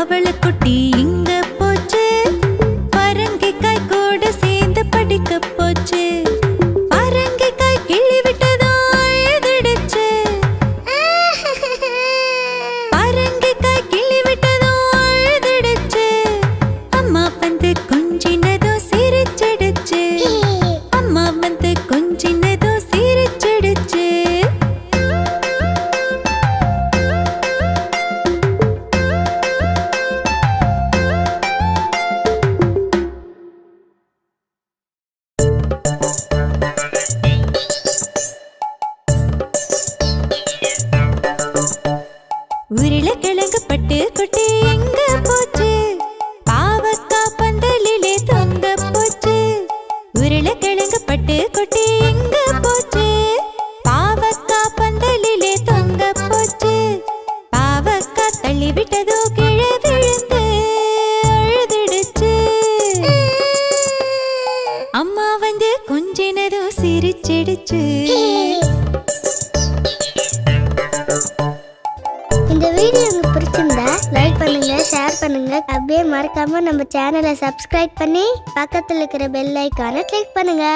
அவளை குட்டி இங்க போச்சு, பரங்கிக்காய் கூட சேர்ந்து படிக்க போச்சு. பரங்கிக்காய் கிள்ளி விட்டதும் அழுதுடுச்சு. பரங்கிக்காய் கிள்ளி விட்டதும் அழுதுடுச்சு. அம்மா வந்து கொஞ்சினதும் சிரிச்சிடுச்சு. அம்மா வந்து கொஞ்சினதும் சிரிச்சிடுச்சு. உருளைக்கிழங்கு பட்டு குட்டி எங்க போச்சு, பாவக்காய் பந்தலிலே தொங்க போச்சு. உருளைக்கிழங்கு பட்டு குட்டி எங்க போச்சு, பாவக்காய் பந்தலிலே தொங்க போச்சு. பாவக்காய் தள்ளி விட்டதோ கீழே விழுந்து அழுதுடுச்சு. அம்மா வந்து கொஞ்சினதோ சிரிச்சிடுச்சு. இந்த வீடியோ உங்களுக்கு பிடிச்சிருந்தா லைக் பண்ணுங்க, ஷேர் பண்ணுங்க. அப்படியே மறக்காம நம்ம சேனலை சப்ஸ்கிரைப் பண்ணி பக்கத்துல இருக்கிற பெல் ஐகானை கிளிக் பண்ணுங்க.